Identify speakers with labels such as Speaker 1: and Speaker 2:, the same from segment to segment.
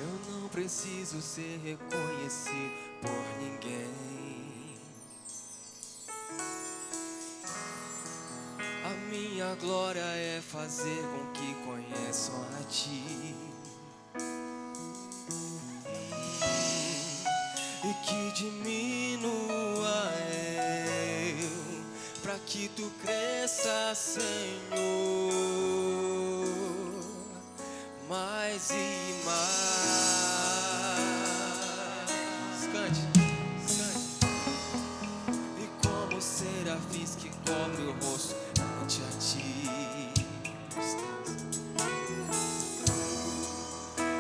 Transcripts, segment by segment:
Speaker 1: Eu não preciso ser reconhecido por ninguém. A minha glória é fazer com que conheçam a Ti. E que diminua eu, pra que Tu cresça, Senhor, mais e mais. Cante, cante. E como serafins que cobre o rosto ante a Ti,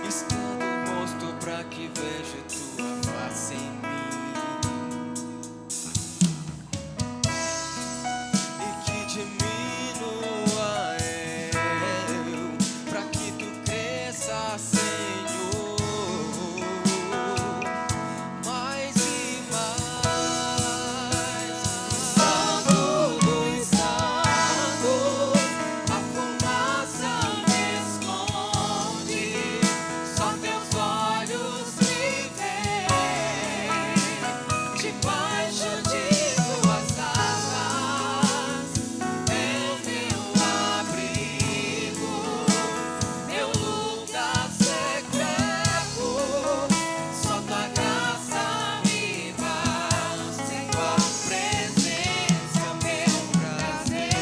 Speaker 1: estando o rosto pra que veja Tua face em mim. E que diminua eu, pra que Tu cresça, Senhor, mais e mais. Santo dos santos, a fumaça me esconde, só Teus olhos me veem, debaixo de Tuas asas é meu abrigo, meu lugar secreto, só Tua graça me basta, em Tua presença meu prazer.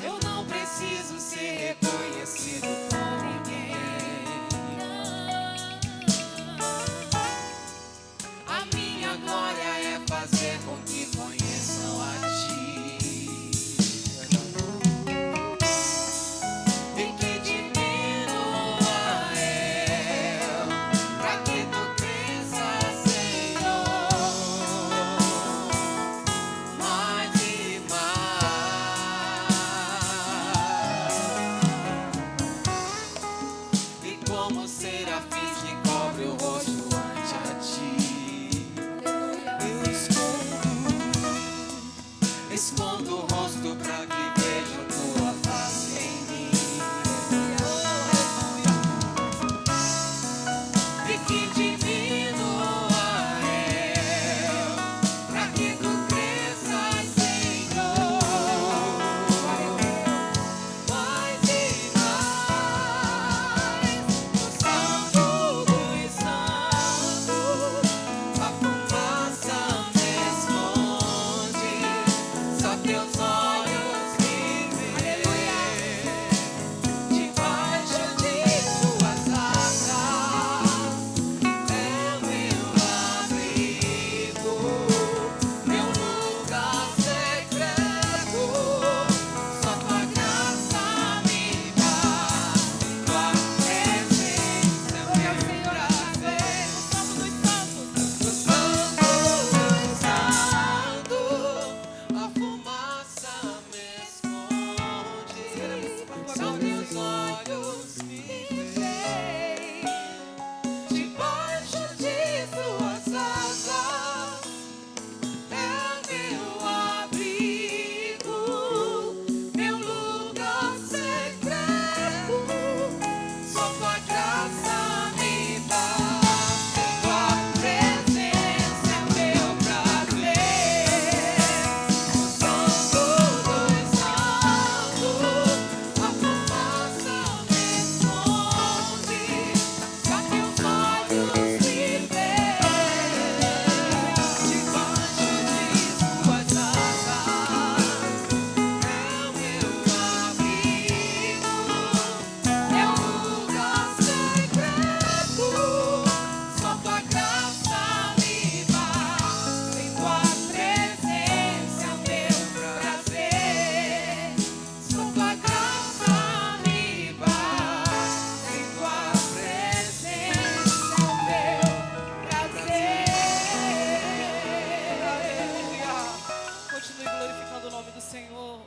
Speaker 1: Eu não preciso ser reconhecido por ninguém. A minha glória é fazer com que conheçam a Ti. E que diminua eu, pra que Tu cresça, Senhor, mais e mais. E como serafins que cobre o rosto ante a Ti, eu escondo o rosto pra que vejam Tua face em mim. E que diminua eu, pra que Tu cresça, Senhor, mais e mais. O Santo dos santos, a fumaça me esconde, só Teus olhos me veem, debaixo de Tuas asas é meu abrigo, meu lugar secreto, só Tua graça me basta, em Tua presença é meu prazer. O Santo dos santos, a fumaça me esconde, só Teus olhos me veem, debaixo de Tuas asas é meu abrigo, meu lugar secreto, só Tua graça me basta, em Tua presença é meu prazer. O Santo dos santos, a fumaça me esconde, só Teus olhos me veem, debaixo de Tuas asas é meu abrigo, meu lugar secreto, só Tua graça me basta, em Tua presença é meu prazer. Só Tua graça me basta, em Tua presença é meu prazer. Aleluia. Continue glorificando o nome do Senhor.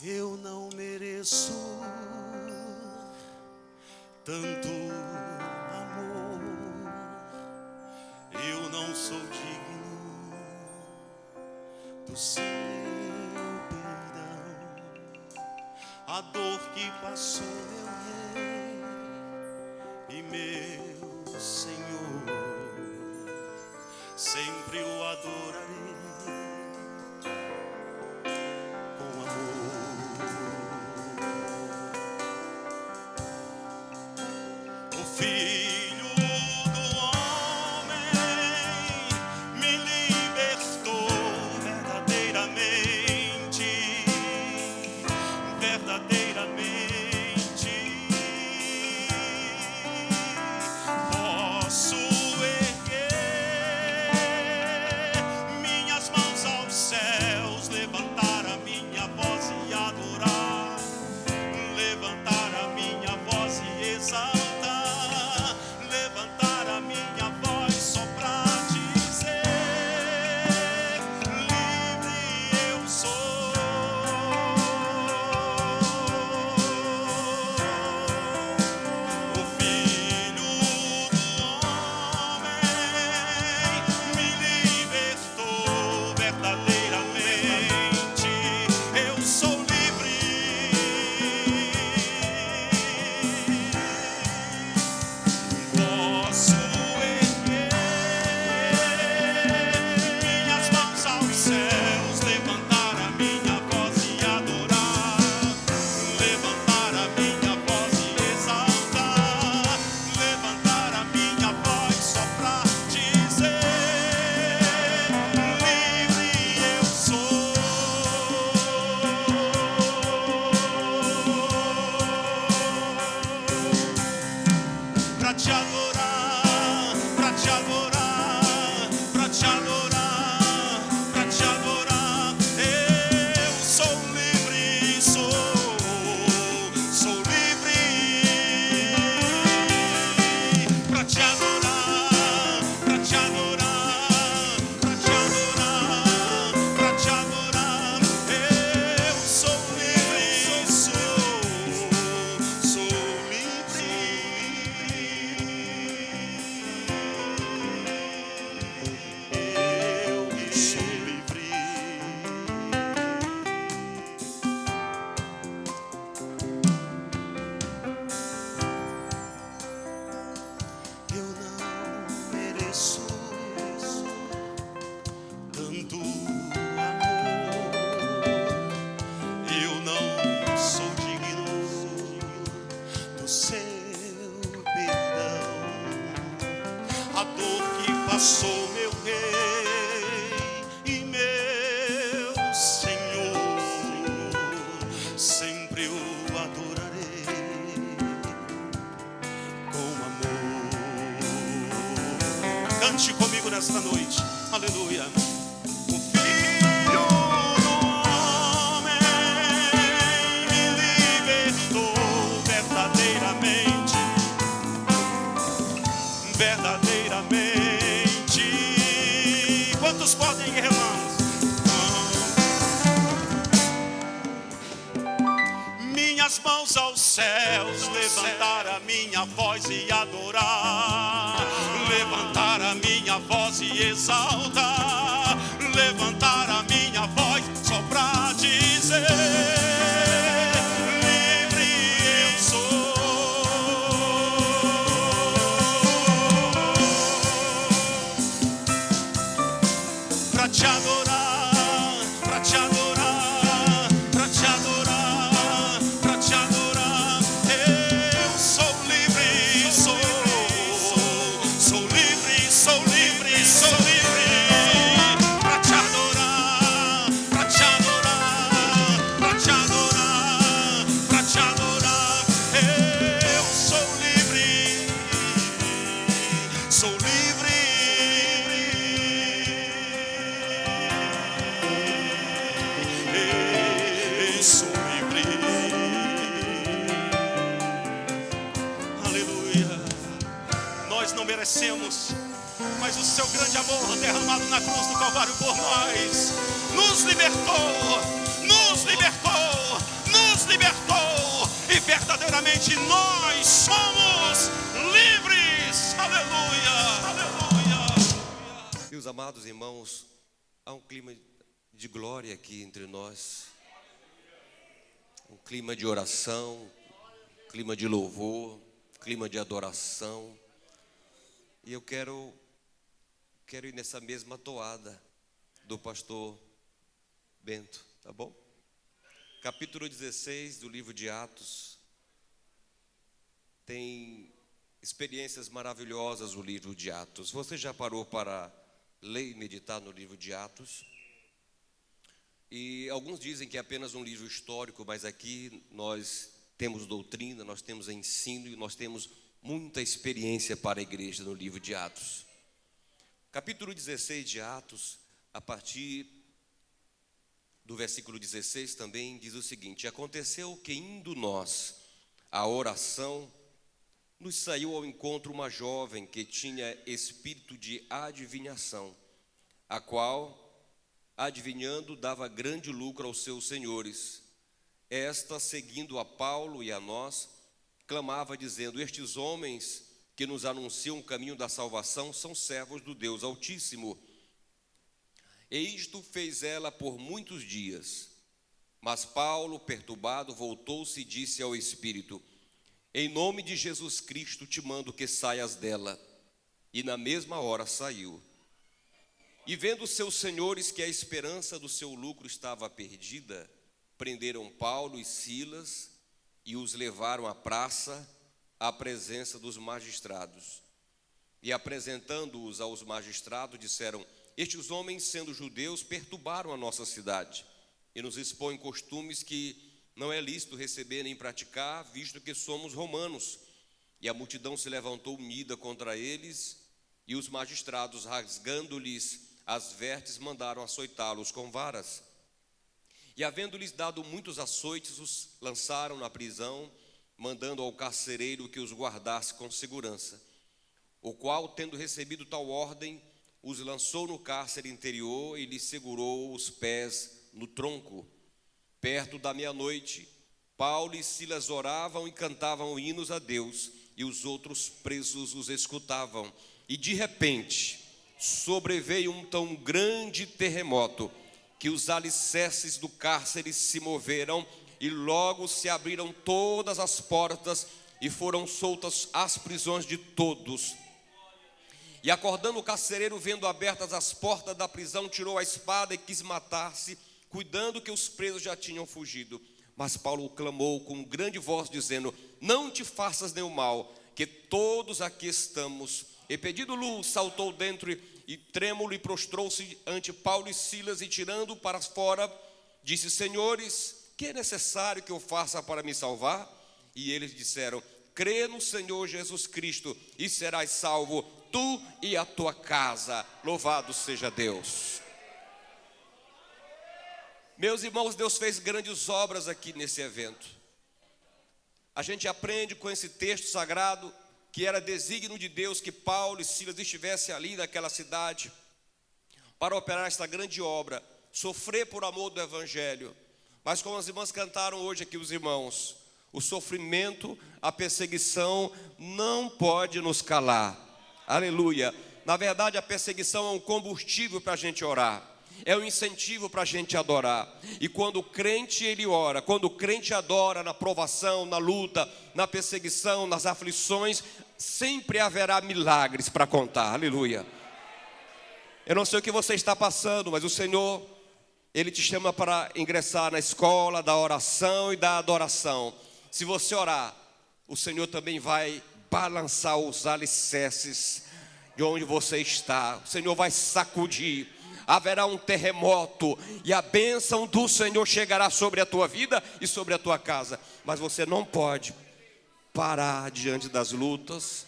Speaker 2: Eu não mereço tanto amor, eu do seu perdão, a dor que passou meu rei e meu Senhor, sempre o adorarei com amor. O Filho do Homem me libertou verdadeiramente, verdadeiramente. Posso erguer minhas mãos aos céus, levantar a minha voz e adorar, levantar a minha voz e exaltar, levantar a minha voz só pra dizer: livre eu sou. O Filho do Homem me libertou verdadeiramente. Eu sou livre. Posso erguer minhas mãos aos céus, levantar a minha voz e adorar, levantar a minha voz e exaltar, levantar a minha voz só pra dizer: livre eu sou. Pra te adorar, pra te adorar, pra te adorar, pra te adorar. Eu sou livre, sou livre. Pra te adorar, pra te adorar, pra te adorar, pra te adorar. Eu sou livre, sou livre. Eu sou livre. Eu não mereço tanto amor. Eu não sou digno do seu perdão. A dor que passou meu rei e meu Senhor, sempre o adorarei com amor. Cante comigo nesta noite, aleluia. O Filho do Homem me libertou verdadeiramente, verdadeiramente. Quantos podem, irmãos? Minhas mãos aos céus, levantar a minha voz e adorar, levantar a minha voz e exaltar, levantar a minha voz só pra dizer: livre eu sou. Pra te adorar, pra te adorar, pra te adorar, pra te adorar. Eu sou livre, sou livre, sou livre, sou livre. Pra te adorar, pra te adorar, pra te adorar, pra te adorar. Eu sou livre, sou livre. Eu sou livre. Aleluia. Nós não merecemos, mas o seu grande amor derramado na cruz do Calvário por nós nos libertou, nos libertou, nos libertou, e verdadeiramente nós somos livres. Aleluia, aleluia.
Speaker 3: Meus amados irmãos, há um clima de glória aqui entre nós. Um clima de oração, clima de louvor, clima de adoração. E eu quero ir nessa mesma toada do pastor Bento, tá bom? Capítulo 16 do livro de Atos. Tem experiências maravilhosas o livro de Atos. Você já parou para ler e meditar no livro de Atos? E alguns dizem que é apenas um livro histórico, mas aqui nós temos doutrina, nós temos ensino e nós temos muita experiência para a igreja no livro de Atos. Capítulo 16 de Atos, a partir do versículo 16 também diz o seguinte: aconteceu que indo nós à oração, nos saiu ao encontro uma jovem que tinha espírito de adivinhação, a qual, adivinhando, dava grande lucro aos seus senhores. Esta, seguindo a Paulo e a nós, clamava dizendo: estes homens que nos anunciam o caminho da salvação são servos do Deus Altíssimo. E isto fez ela por muitos dias. Mas Paulo, perturbado, voltou-se e disse ao espírito: em nome de Jesus Cristo te mando que saias dela. E na mesma hora saiu. E vendo seus senhores que a esperança do seu lucro estava perdida, prenderam Paulo e Silas e os levaram à praça, à presença dos magistrados. E apresentando-os aos magistrados, disseram: estes homens, sendo judeus, perturbaram a nossa cidade e nos expõem costumes que não é lícito receber nem praticar, visto que somos romanos. E a multidão se levantou unida contra eles, e os magistrados, rasgando-lhes as vestes, mandaram açoitá-los com varas. E havendo-lhes dado muitos açoites, os lançaram na prisão, mandando ao carcereiro que os guardasse com segurança. O qual, tendo recebido tal ordem, os lançou no cárcere interior e lhes segurou os pés no tronco. Perto da meia-noite, Paulo e Silas oravam e cantavam hinos a Deus, e os outros presos os escutavam. E de repente, sobreveio um tão grande terremoto, que os alicerces do cárcere se moveram, e logo se abriram todas as portas, e foram soltas as prisões de todos. E acordando o carcereiro, vendo abertas as portas da prisão, tirou a espada e quis matar-se, cuidando que os presos já tinham fugido. Mas Paulo clamou com grande voz, dizendo: não te faças nenhum mal, que todos aqui estamos. E pedindo luz, saltou dentro e trêmulo e prostrou-se ante Paulo e Silas, e tirando para fora, disse: senhores, que é necessário que eu faça para me salvar? E eles disseram: crê no Senhor Jesus Cristo e serás salvo, tu e a tua casa. Louvado seja Deus. Meus irmãos, Deus fez grandes obras aqui nesse evento. A gente aprende com esse texto sagrado que era desígnio de Deus que Paulo e Silas estivessem ali naquela cidade para operar esta grande obra, sofrer por amor do Evangelho. Mas como as irmãs cantaram hoje aqui, os irmãos, o sofrimento, a perseguição não pode nos calar. Aleluia. Na verdade, a perseguição é um combustível para a gente orar. É um incentivo para a gente adorar. E quando o crente ele ora, quando o crente adora na provação, na luta, na perseguição, nas aflições, sempre haverá milagres para contar. Aleluia. Eu não sei o que você está passando, mas o Senhor, Ele te chama para ingressar na escola da oração e da adoração. Se você orar, o Senhor também vai balançar os alicerces de onde você está. O Senhor vai sacudir. Haverá um terremoto e a bênção do Senhor chegará sobre a tua vida e sobre a tua casa. Mas você não pode parar diante das lutas.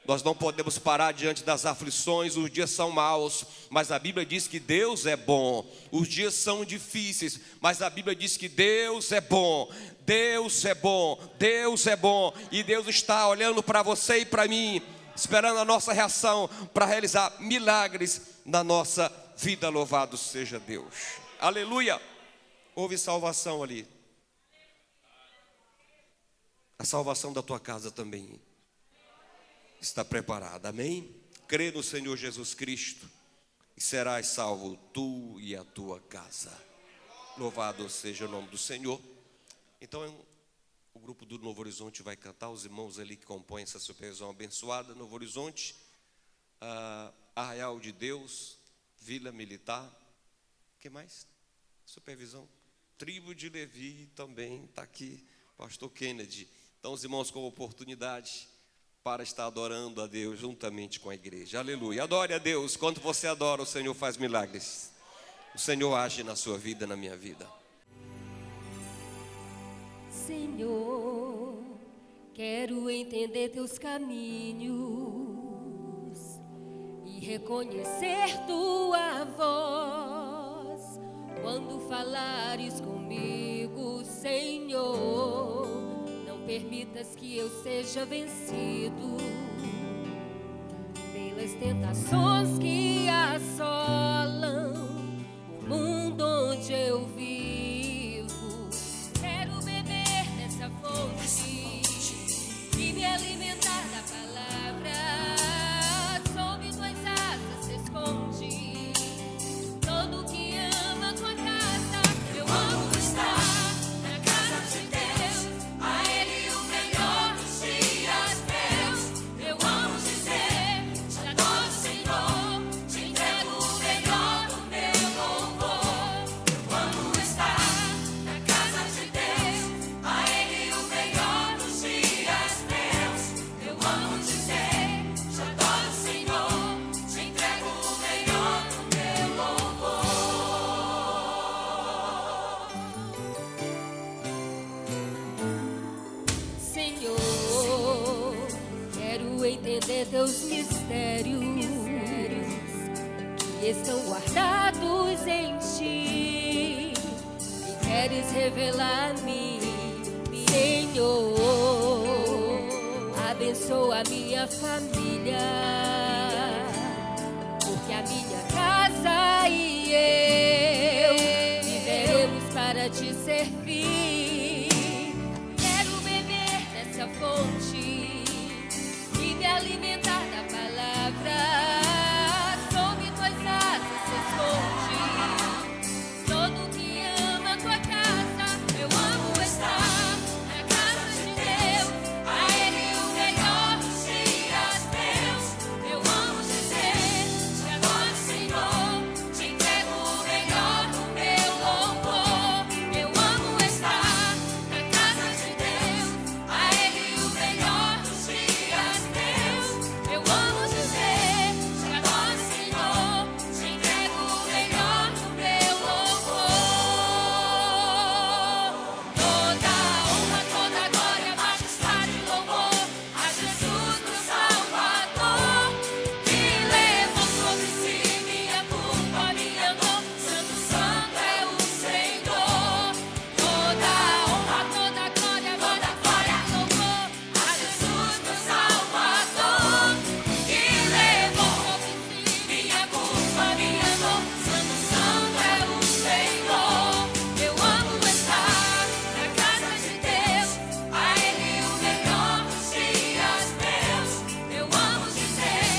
Speaker 3: Nós não podemos parar diante das aflições. Os dias são maus, mas a Bíblia diz que Deus é bom. Os dias são difíceis, mas a Bíblia diz que Deus é bom. Deus é bom, Deus é bom. E Deus está olhando para você e para mim, esperando a nossa reação para realizar milagres na nossa vida. Louvado seja Deus. Aleluia. Houve salvação ali. A salvação da tua casa também está preparada. Amém? Crê no Senhor Jesus Cristo e serás salvo tu e a tua casa. Louvado seja o nome do Senhor. Então, o grupo do Novo Horizonte vai cantar, os irmãos ali que compõem essa supervisão abençoada, Novo Horizonte, Arraial de Deus, Vila Militar, o que mais? Supervisão, Tribo de Levi também está aqui, Pastor Kennedy. Então os irmãos com oportunidade para estar adorando a Deus juntamente com a igreja, aleluia. Adore a Deus, quando você adora o Senhor faz milagres, o Senhor age na sua vida, na minha vida.
Speaker 4: Senhor, quero entender teus caminhos e reconhecer tua voz quando falares comigo, Senhor. Não permitas que eu seja vencido pelas tentações que assolam o mundo onde eu vivo. E me alimentar da palavra, sob tuas asas se esconde todo que ama tua casa. Eu amo estar na casa de Deus, a Ele o melhor dos dias meus. Eu amo dizer, te adoro, Senhor, te entrego o melhor do meu louvor. Eu amo estar na casa de Deus, a Ele o melhor dos dias meus. Eu amo dizer, te adoro, Senhor, te entrego o melhor do meu louvor. Senhor, quero entender teus mistérios que estão guardados em ti e queres revelar a mim, Senhor. Abençoa a minha família, porque a minha casa e eu viveremos para te servir. Quero beber dessa fonte e me alimentar da palavra, sob tuas asas se esconde todo que ama tua casa. Eu amo estar na casa de Deus, a Ele o melhor dos dias meus. Eu amo dizer, te adoro, Senhor, te entrego o melhor do meu louvor. Eu amo estar na casa de Deus, a Ele o melhor dos dias meus. Eu amo dizer, te adoro, Senhor, te entrego o melhor do meu louvor. Toda honra, toda glória, majestade e louvor a Jesus, meu Salvador, que levou sobre si minha culpa, minha dor. Santo, santo é o Senhor. Toda honra, toda glória, majestade e louvor a Jesus, meu Salvador, que levou sobre si minha culpa, minha dor. Santo, santo é o Senhor. Eu amo estar na casa de Deus, a Ele o melhor dos dias meus. Eu amo dizer,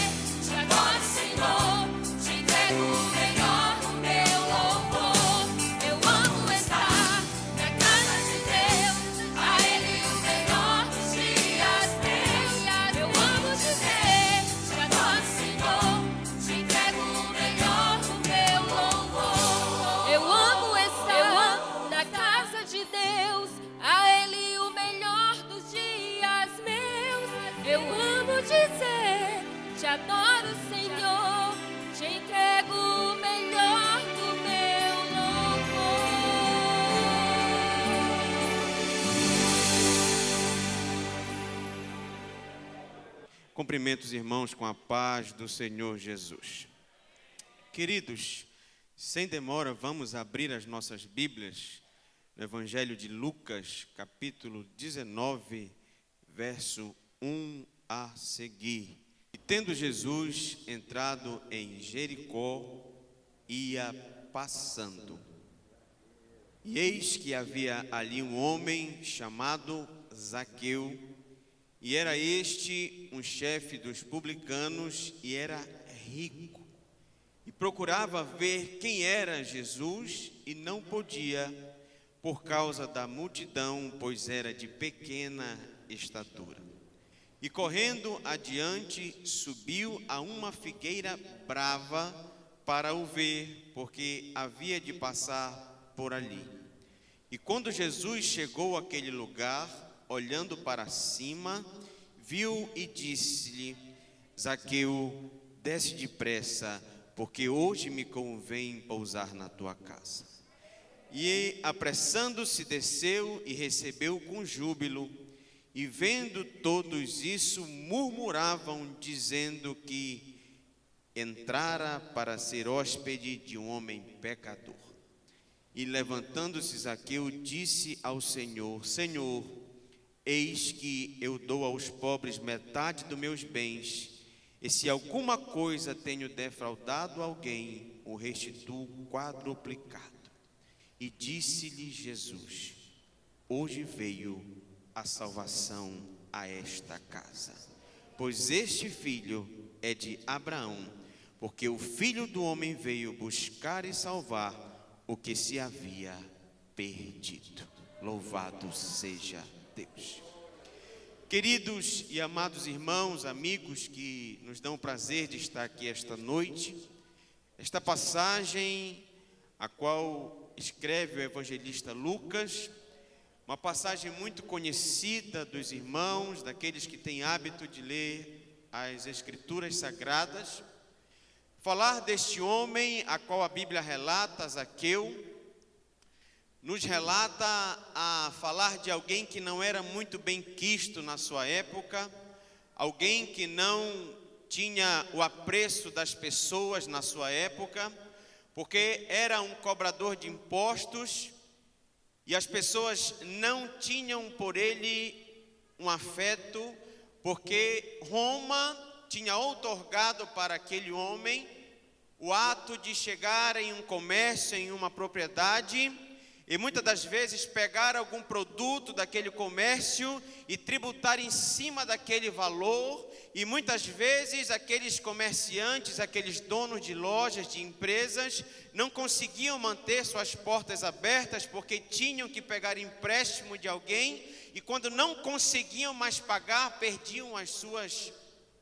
Speaker 4: te adoro, Senhor, te entrego o melhor do meu louvor. Eu amo estar na casa de Deus, a Ele o melhor dos dias meus. Eu amo dizer, te adoro, Senhor, te entrego o melhor do meu louvor. Eu amo estar na casa de Deus, a Ele o melhor dos dias meus. Eu amo dizer, te adoro, Senhor, te entrego o melhor do meu louvor.
Speaker 5: Cumprimento os irmãos com a paz do Senhor Jesus. Queridos, sem demora, vamos abrir as nossas Bíblias no Evangelho de Lucas, capítulo 19, verso 1 a seguir. E tendo Jesus entrado em Jericó, ia passando. E eis que havia ali um homem chamado Zaqueu, e era este um chefe dos publicanos, e era rico. e procurava ver quem era Jesus e não podia por causa da multidão, pois era de pequena estatura. E correndo adiante, subiu a uma figueira brava para o ver, porque havia de passar por ali. E quando Jesus chegou àquele lugar, olhando para cima, viu e disse-lhe: Zaqueu, desce depressa, porque hoje me convém pousar na tua casa. E apressando-se desceu e recebeu com júbilo. E vendo todos isso, murmuravam, dizendo que entrara para ser hóspede de um homem pecador. E levantando-se Zaqueu, disse ao Senhor: Senhor, eis que eu dou aos pobres metade dos meus bens, e se alguma coisa tenho defraudado alguém, o restituo quadruplicado. E disse-lhe Jesus: hoje veio a salvação a esta casa, pois este filho é de Abraão, porque o Filho do Homem veio buscar e salvar o que se havia perdido. Louvado seja Deus. Queridos e amados irmãos, amigos que nos dão o prazer de estar aqui esta noite, esta passagem a qual escreve o evangelista Lucas, uma passagem muito conhecida dos irmãos, daqueles que têm hábito de ler as Escrituras Sagradas. Falar deste homem a qual a Bíblia relata, Zaqueu, nos relata a falar de alguém que não era muito bem quisto na sua época, alguém que não tinha o apreço das pessoas na sua época, porque era um cobrador de impostos, e as pessoas não tinham por ele um afeto, porque Roma tinha outorgado para aquele homem o ato de chegar em um comércio, em uma propriedade, e muitas das vezes pegar algum produto daquele comércio e tributar em cima daquele valor. E muitas vezes aqueles comerciantes, aqueles donos de lojas, de empresas, não conseguiam manter suas portas abertas porque tinham que pegar empréstimo de alguém, e quando não conseguiam mais pagar, perdiam as suas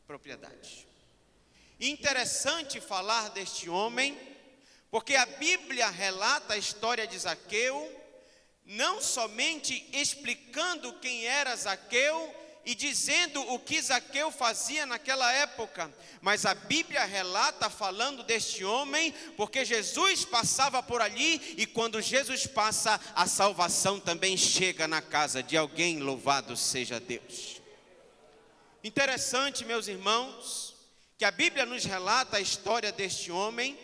Speaker 5: propriedades. Interessante falar deste homem, porque a Bíblia relata a história de Zaqueu, não somente explicando quem era Zaqueu e dizendo o que Zaqueu fazia naquela época, mas a Bíblia relata falando deste homem, porque Jesus passava por ali, e quando Jesus passa, a salvação também chega na casa de alguém. Louvado seja Deus. Interessante, meus irmãos, que a Bíblia nos relata a história deste homem,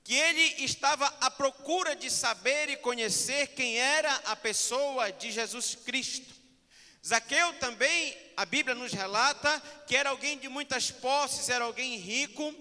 Speaker 5: que ele estava à procura de saber e conhecer quem era a pessoa de Jesus Cristo. Zaqueu também, a Bíblia nos relata que era alguém de muitas posses, era alguém rico,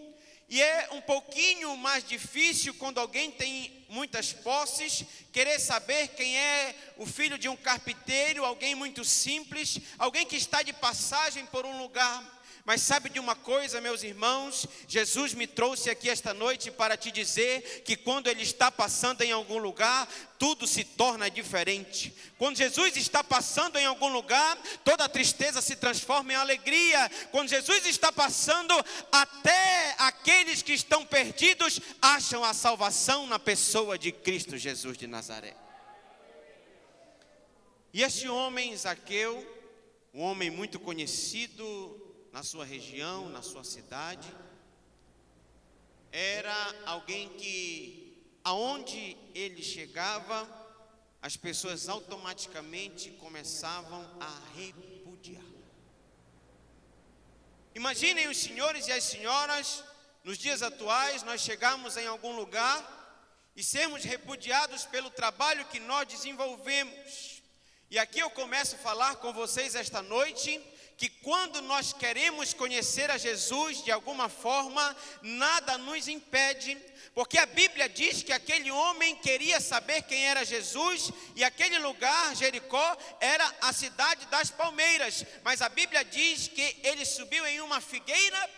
Speaker 5: e é um pouquinho mais difícil quando alguém tem muitas posses, querer saber quem é o filho de um carpinteiro, alguém muito simples, alguém que está de passagem por um lugar. Mas sabe de uma coisa, meus irmãos? Jesus me trouxe aqui esta noite para te dizer que quando Ele está passando em algum lugar, tudo se torna diferente. Quando Jesus está passando em algum lugar, toda tristeza se transforma em alegria. Quando Jesus está passando, até aqueles que estão perdidos acham a salvação na pessoa de Cristo Jesus de Nazaré. E este homem, Zaqueu, um homem muito conhecido na sua região, na sua cidade, era alguém que, aonde ele chegava, as pessoas automaticamente começavam a repudiar. Imaginem os senhores e as senhoras, nos dias atuais, nós chegamos em algum lugar e sermos repudiados pelo trabalho que nós desenvolvemos. E aqui eu começo a falar com vocês esta noite, que quando nós queremos conhecer a Jesus de alguma forma, nada nos impede, porque a Bíblia diz que aquele homem queria saber quem era Jesus, e aquele lugar, Jericó, era a cidade das palmeiras, mas a Bíblia diz que ele subiu em uma figueira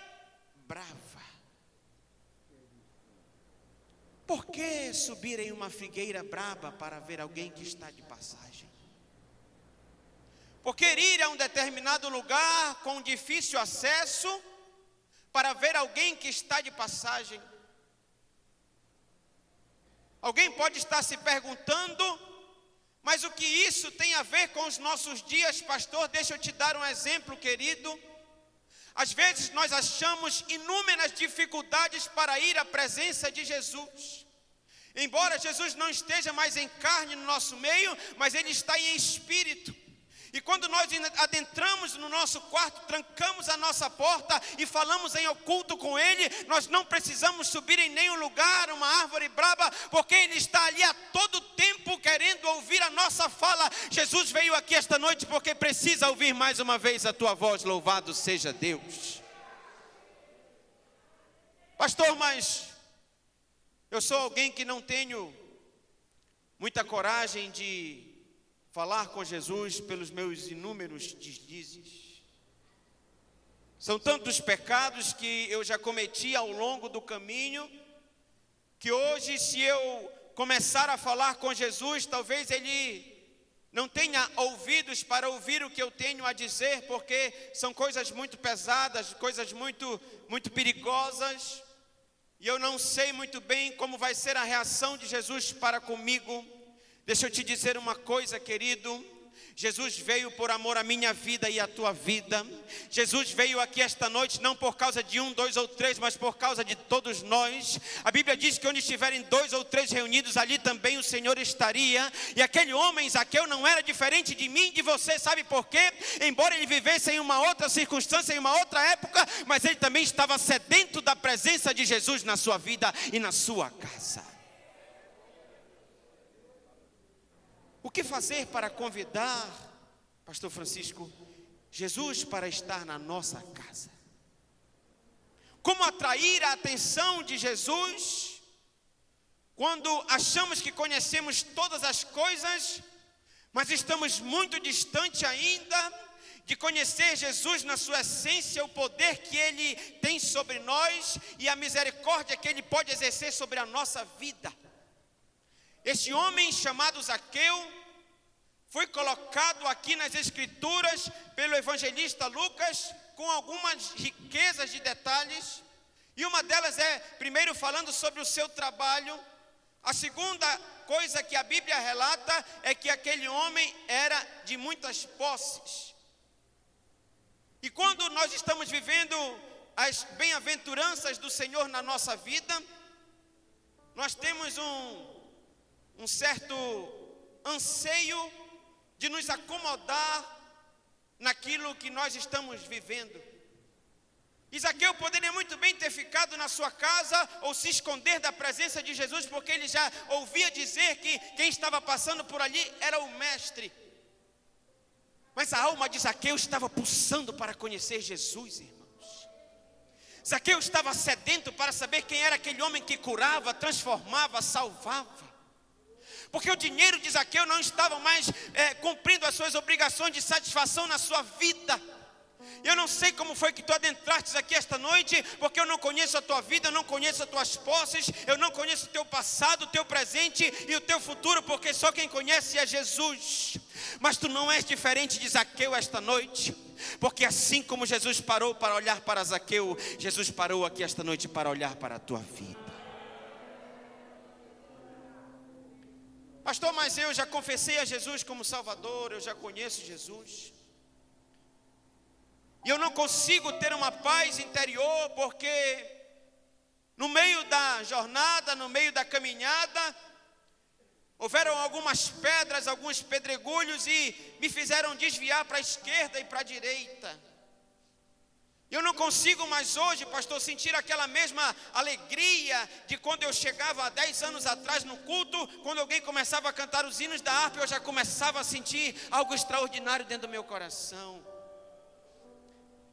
Speaker 5: brava. Por que subir em uma figueira braba para ver alguém que está de passagem? Por que ir a um determinado lugar com difícil acesso para ver alguém que está de passagem? Alguém pode estar se perguntando, mas o que isso tem a ver com os nossos dias, pastor? Deixa eu te dar um exemplo, querido. Às vezes nós achamos inúmeras dificuldades para ir à presença de Jesus. Embora Jesus não esteja mais em carne no nosso meio, mas Ele está em espírito. E quando nós adentramos no nosso quarto, trancamos a nossa porta e falamos em oculto com Ele, nós não precisamos subir em nenhum lugar, uma árvore braba, porque Ele está ali a todo tempo querendo ouvir a nossa fala. Jesus veio aqui esta noite porque precisa ouvir mais uma vez a tua voz. Louvado seja Deus. Pastor, mas eu sou alguém que não tenho muita coragem de falar com Jesus pelos meus inúmeros deslizes. São tantos pecados que eu já cometi ao longo do caminho, que hoje, se eu começar a falar com Jesus, talvez Ele não tenha ouvidos para ouvir o que eu tenho a dizer, porque são coisas muito pesadas, coisas muito perigosas, e eu não sei muito bem como vai ser a reação de Jesus para comigo. Deixa eu te dizer uma coisa, querido. Jesus veio por amor à minha vida e à tua vida. Jesus veio aqui esta noite não por causa de um, dois ou três, mas por causa de todos nós. A Bíblia diz que onde estiverem 2 ou 3 reunidos, ali também o Senhor estaria. E aquele homem, Zaqueu, não era diferente de mim e de você. Sabe por quê? Embora ele vivesse em uma outra circunstância, em uma outra época, mas ele também estava sedento da presença de Jesus na sua vida e na sua casa. O que fazer para convidar, pastor Francisco, Jesus para estar na nossa casa? Como atrair a atenção de Jesus quando achamos que conhecemos todas as coisas, mas estamos muito distante ainda de conhecer Jesus na sua essência, o poder que Ele tem sobre nós e a misericórdia que Ele pode exercer sobre a nossa vida? Este homem chamado Zaqueu foi colocado aqui nas Escrituras pelo evangelista Lucas com algumas riquezas de detalhes. E uma delas é, primeiro, falando sobre o seu trabalho. A segunda coisa que a Bíblia relata é que aquele homem era de muitas posses. E quando nós estamos vivendo as bem-aventuranças do Senhor na nossa vida, nós temos um certo anseio de nos acomodar naquilo que nós estamos vivendo. Zaqueu poderia muito bem ter ficado na sua casa ou se esconder da presença de Jesus, porque ele já ouvia dizer que quem estava passando por ali era o mestre. Mas a alma de Zaqueu estava pulsando para conhecer Jesus, irmãos. Zaqueu estava sedento para saber quem era aquele homem que curava, transformava, salvava. Porque o dinheiro de Zaqueu não estava mais cumprindo as suas obrigações de satisfação na sua vida. Eu não sei como foi que tu adentraste aqui esta noite, porque eu não conheço a tua vida, eu não conheço as tuas posses, eu não conheço o teu passado, o teu presente e o teu futuro, porque só quem conhece é Jesus. Mas tu não és diferente de Zaqueu esta noite, porque assim como Jesus parou para olhar para Zaqueu, Jesus parou aqui esta noite para olhar para a tua vida. Pastor, mas eu já confessei a Jesus como Salvador, eu já conheço Jesus. E eu não consigo ter uma paz interior, porque no meio da jornada, no meio da caminhada, houveram algumas pedras, alguns pedregulhos e me fizeram desviar para a esquerda e para a direita. Eu não consigo mais hoje, pastor, sentir aquela mesma alegria de quando eu chegava há 10 anos atrás no culto, quando alguém começava a cantar os hinos da harpa, eu já começava a sentir algo extraordinário dentro do meu coração.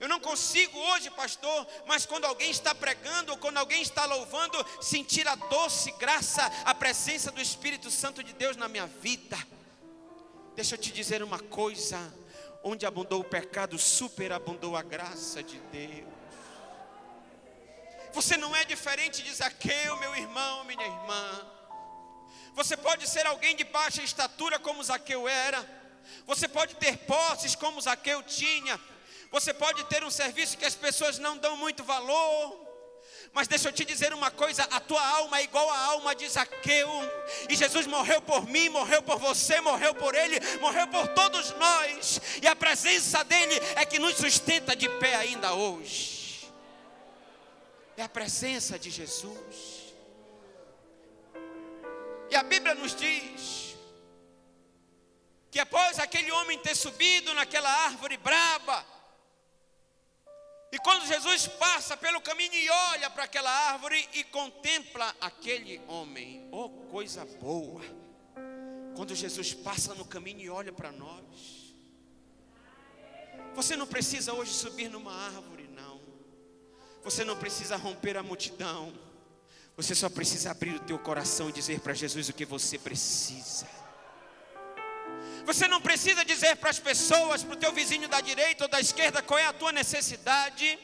Speaker 5: Eu não consigo hoje, pastor, mas quando alguém está pregando, ou quando alguém está louvando, sentir a doce graça, a presença do Espírito Santo de Deus na minha vida. Deixa eu te dizer uma coisa: onde abundou o pecado, superabundou a graça de Deus. Você não é diferente de Zaqueu, meu irmão, minha irmã. Você pode ser alguém de baixa estatura como Zaqueu era. Você pode ter posses como Zaqueu tinha. Você pode ter um serviço que as pessoas não dão muito valor. Mas deixa eu te dizer uma coisa, a tua alma é igual à alma de Zaqueu. E Jesus morreu por mim, morreu por você, morreu por ele, morreu por todos nós. E a presença dele é que nos sustenta de pé ainda hoje. É a presença de Jesus. E a Bíblia nos diz que após aquele homem ter subido naquela árvore braba, e quando Jesus passa pelo caminho e olha para aquela árvore e contempla aquele homem, oh coisa boa, quando Jesus passa no caminho e olha para nós. Você não precisa hoje subir numa árvore, não. Você não precisa romper a multidão. Você só precisa abrir o teu coração e dizer para Jesus o que você precisa. Você não precisa dizer para as pessoas, para o teu vizinho da direita ou da esquerda, qual é a tua necessidade.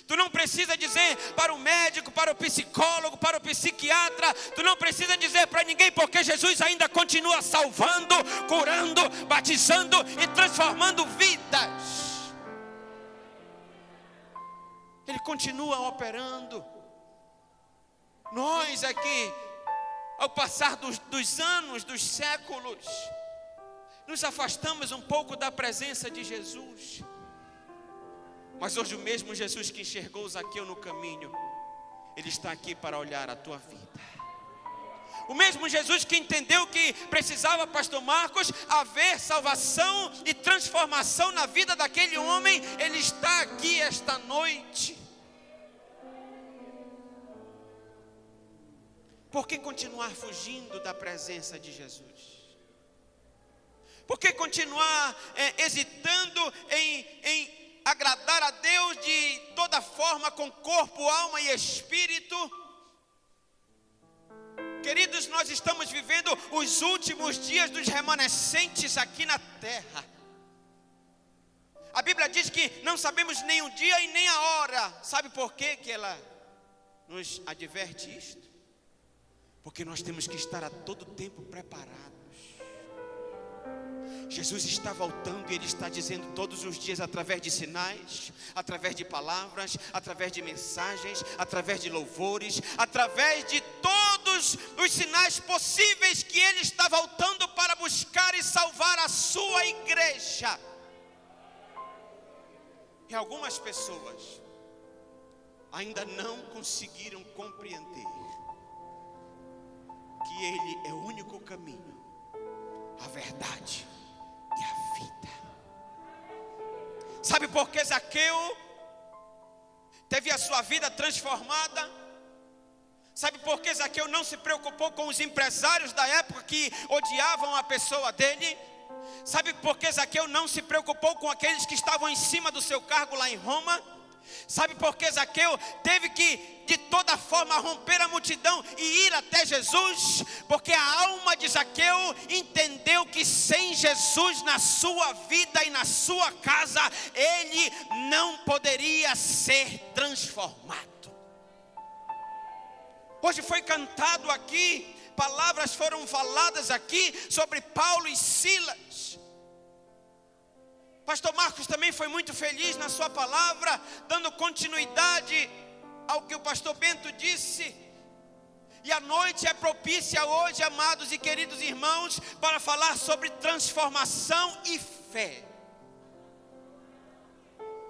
Speaker 5: Tu não precisa dizer para o médico, para o psicólogo, para o psiquiatra. Tu não precisa dizer para ninguém, porque Jesus ainda continua salvando, curando, batizando e transformando vidas. Ele continua operando. Nós aqui, ao passar dos anos, dos séculos, nos afastamos um pouco da presença de Jesus. Mas hoje o mesmo Jesus que enxergou Zaqueu no caminho, ele está aqui para olhar a tua vida. O mesmo Jesus que entendeu que precisava, pastor Marcos, haver salvação e transformação na vida daquele homem, ele está aqui esta noite. Por que continuar fugindo da presença de Jesus? Por que continuar hesitando em agradar a Deus de toda forma, com corpo, alma e espírito? Queridos, nós estamos vivendo os últimos dias dos remanescentes aqui na terra. A Bíblia diz que não sabemos nem o dia e nem a hora. Sabe por quê que ela nos adverte isto? Porque nós temos que estar a todo tempo preparados. Jesus está voltando e Ele está dizendo todos os dias, através de sinais, através de palavras, através de mensagens, através de louvores, através de todos os sinais possíveis, que Ele está voltando para buscar e salvar a sua igreja. E algumas pessoas ainda não conseguiram compreender que Ele é o único caminho, a verdade e a vida. Sabe por que Zaqueu teve a sua vida transformada? Sabe por que Zaqueu não se preocupou com os empresários da época que odiavam a pessoa dele? Sabe por que Zaqueu não se preocupou com aqueles que estavam em cima do seu cargo lá em Roma? Sabe por que Zaqueu teve que de toda forma romper a multidão e ir até Jesus? Porque a alma de Zaqueu entendeu que sem Jesus na sua vida e na sua casa, ele não poderia ser transformado. Hoje foi cantado aqui, palavras foram faladas aqui sobre Paulo e Silas. Pastor Marcos também foi muito feliz na sua palavra, dando continuidade ao que o pastor Bento disse. E a noite é propícia hoje, amados e queridos irmãos, para falar sobre transformação e fé.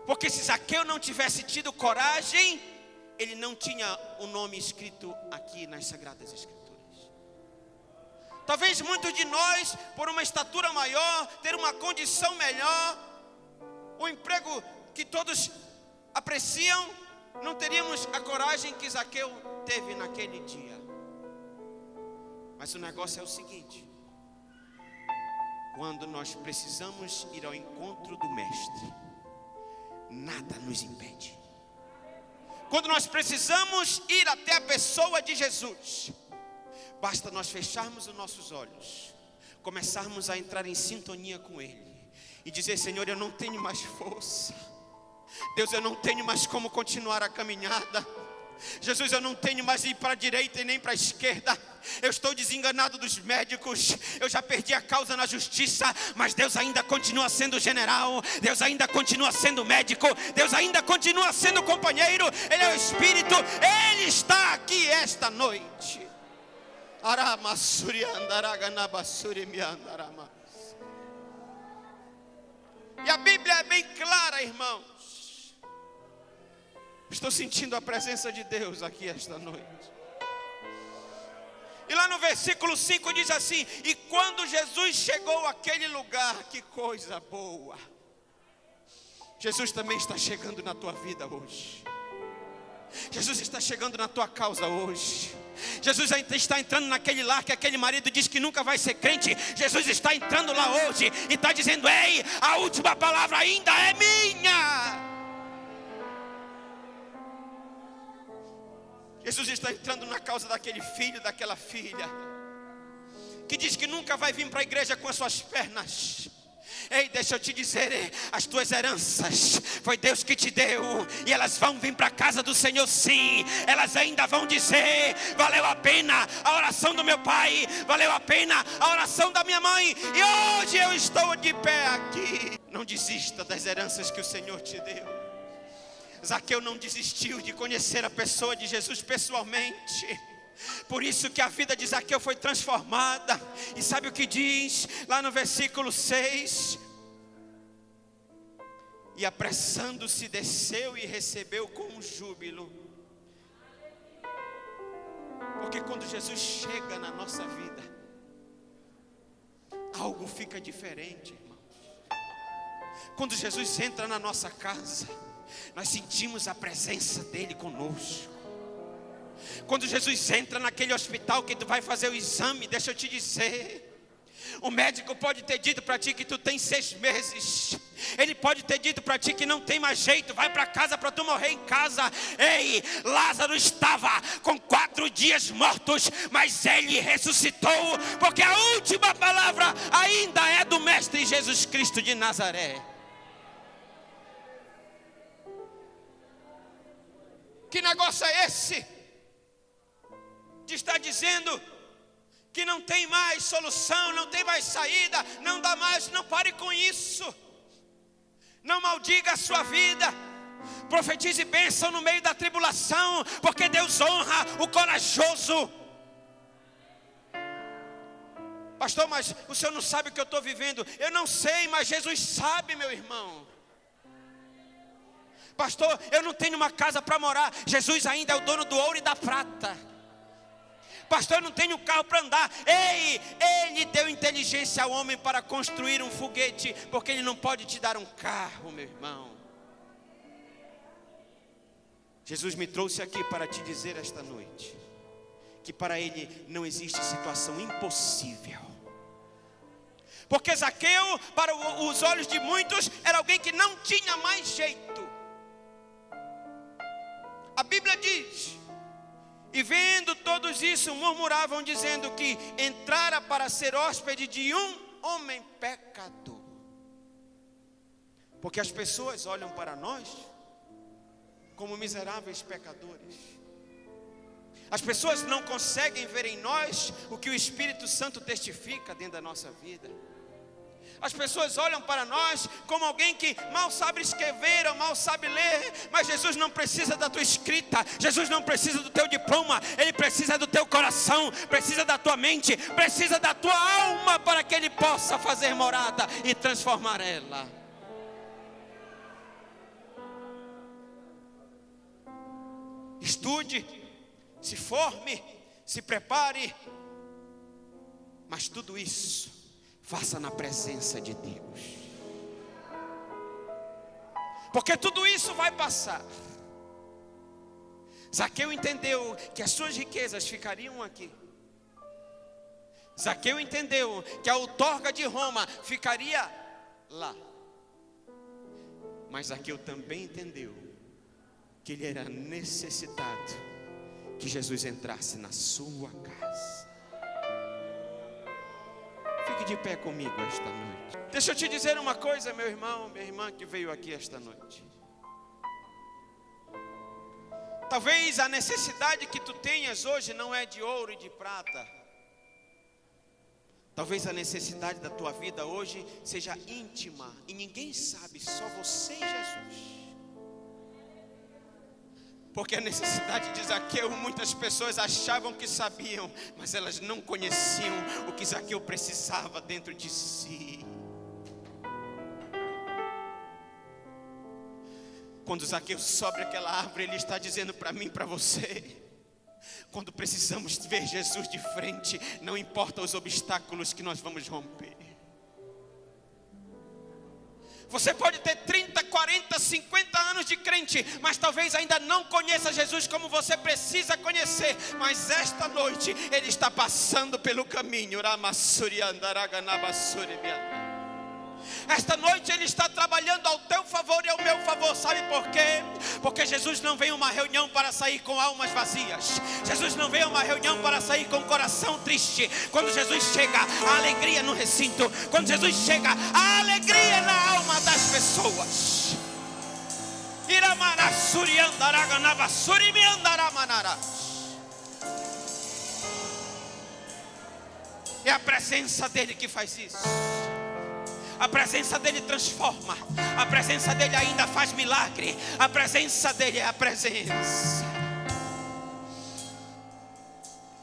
Speaker 5: Porque se Zaqueu não tivesse tido coragem, ele não tinha o nome escrito aqui nas Sagradas Escrituras. Talvez muitos de nós, por uma estatura maior, ter uma condição melhor, um emprego que todos apreciam, não teríamos a coragem que Zaqueu teve naquele dia. Mas o negócio é o seguinte: quando nós precisamos ir ao encontro do Mestre, nada nos impede. Quando nós precisamos ir até a pessoa de Jesus, basta nós fecharmos os nossos olhos, começarmos a entrar em sintonia com Ele e dizer: Senhor, eu não tenho mais força. Deus, eu não tenho mais como continuar a caminhada. Jesus, eu não tenho mais ir para a direita e nem para a esquerda. Eu estou desenganado dos médicos. Eu já perdi a causa na justiça. Mas Deus ainda continua sendo general. Deus ainda continua sendo médico. Deus ainda continua sendo companheiro. Ele é o Espírito. Ele está aqui esta noite. E a Bíblia é bem clara, irmãos. Estou sentindo a presença de Deus aqui esta noite. E lá no versículo 5 diz assim: e quando Jesus chegou àquele lugar, que coisa boa. Jesus também está chegando na tua vida hoje. Jesus está chegando na tua causa hoje. Jesus está entrando naquele lar que aquele marido diz que nunca vai ser crente. Jesus está entrando lá hoje e está dizendo: ei, a última palavra ainda é minha. Jesus está entrando na causa daquele filho, daquela filha, que diz que nunca vai vir para a igreja com as suas pernas. Ei, deixa eu te dizer, as tuas heranças foi Deus que te deu, e elas vão vir para a casa do Senhor sim. Elas ainda vão dizer: valeu a pena a oração do meu pai, valeu a pena a oração da minha mãe, e hoje eu estou de pé aqui. Não desista das heranças que o Senhor te deu. Zaqueu não desistiu de conhecer a pessoa de Jesus pessoalmente. Por isso que a vida de Zaqueu foi transformada. E sabe o que diz lá no versículo 6? E apressando-se desceu e recebeu com júbilo. Porque quando Jesus chega na nossa vida, algo fica diferente, irmãos. Quando Jesus entra na nossa casa, nós sentimos a presença dele conosco. Quando Jesus entra naquele hospital que tu vai fazer o exame, deixa eu te dizer, o médico pode ter dito para ti que tu tem 6 meses. Ele pode ter dito para ti que não tem mais jeito, vai para casa para tu morrer em casa. Ei, Lázaro estava com 4 dias mortos, mas ele ressuscitou, porque a última palavra ainda é do Mestre Jesus Cristo de Nazaré. Que negócio é esse? De estar dizendo que não tem mais solução, não tem mais saída, não dá mais. Não pare com isso. Não maldiga a sua vida. Profetize bênção no meio da tribulação, porque Deus honra o corajoso. Pastor, mas o senhor não sabe o que eu estou vivendo. Eu não sei, mas Jesus sabe, meu irmão. Pastor, eu não tenho uma casa para morar. Jesus ainda é o dono do ouro e da prata. Pastor, eu não tenho carro para andar. Ei, ele deu inteligência ao homem para construir um foguete, porque ele não pode te dar um carro, meu irmão. Jesus me trouxe aqui para te dizer esta noite que para ele não existe situação impossível. Porque Zaqueu, para os olhos de muitos, era alguém que não tinha mais jeito. A Bíblia diz: e vendo todos isso, murmuravam, dizendo que entrara para ser hóspede de um homem pecador. Porque as pessoas olham para nós como miseráveis pecadores. As pessoas não conseguem ver em nós o que o Espírito Santo testifica dentro da nossa vida. As pessoas olham para nós como alguém que mal sabe escrever ou mal sabe ler. Mas Jesus não precisa da tua escrita. Jesus não precisa do teu diploma. Ele precisa do teu coração. Precisa da tua mente. Precisa da tua alma para que Ele possa fazer morada e transformar ela. Estude, se forme, se prepare. Mas tudo isso faça na presença de Deus. Porque tudo isso vai passar. Zaqueu entendeu que as suas riquezas ficariam aqui. Zaqueu entendeu que a outorga de Roma ficaria lá. Mas Zaqueu também entendeu que ele era necessitado que Jesus entrasse na sua casa. Fique de pé comigo esta noite. Deixa eu te dizer uma coisa, meu irmão, minha irmã que veio aqui esta noite. Talvez a necessidade que tu tenhas hoje não é de ouro e de prata. Talvez a necessidade da tua vida hoje seja íntima e ninguém sabe, só você e Jesus. Porque a necessidade de Zaqueu, muitas pessoas achavam que sabiam, mas elas não conheciam o que Zaqueu precisava dentro de si. Quando Zaqueu sobe aquela árvore, ele está dizendo para mim e para você: quando precisamos ver Jesus de frente, não importa os obstáculos que nós vamos romper. Você pode ter 30, 40, 50 anos de crente, mas talvez ainda não conheça Jesus como você precisa conhecer. Mas esta noite Ele está passando pelo caminho. Esta noite Ele está trabalhando ao teu favor e ao meu favor. Sabe por quê? Porque Jesus não veio a uma reunião para sair com almas vazias. Jesus não veio a uma reunião para sair com o coração triste. Quando Jesus chega, a alegria no recinto. Quando Jesus chega, a alegria na alma das pessoas. É a presença dEle que faz isso. A presença dEle transforma. A presença dEle ainda faz milagre. A presença dEle é a presença.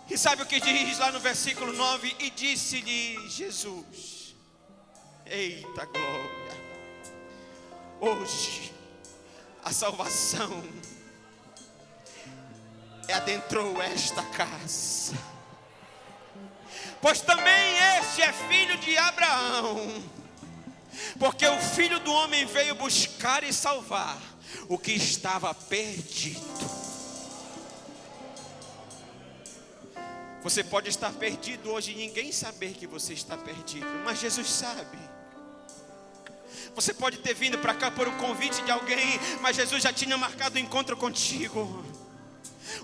Speaker 5: E sabe o que diz lá no versículo 9? E disse-lhe Jesus: eita glória! Hoje a salvação adentrou esta casa. Pois também este é filho de Abraão. Porque o Filho do Homem veio buscar e salvar o que estava perdido. Você pode estar perdido hoje e ninguém saber que você está perdido, mas Jesus sabe. Você pode ter vindo para cá por um convite de alguém, mas Jesus já tinha marcado o encontro contigo.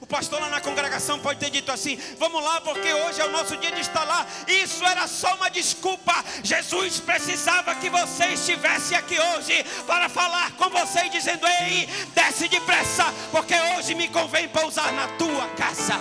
Speaker 5: O pastor lá na congregação pode ter dito assim: vamos lá porque hoje é o nosso dia de estar lá. Isso era só uma desculpa. Jesus precisava que você estivesse aqui hoje para falar com você e dizendo: ei, desce depressa, porque hoje me convém pousar na tua casa.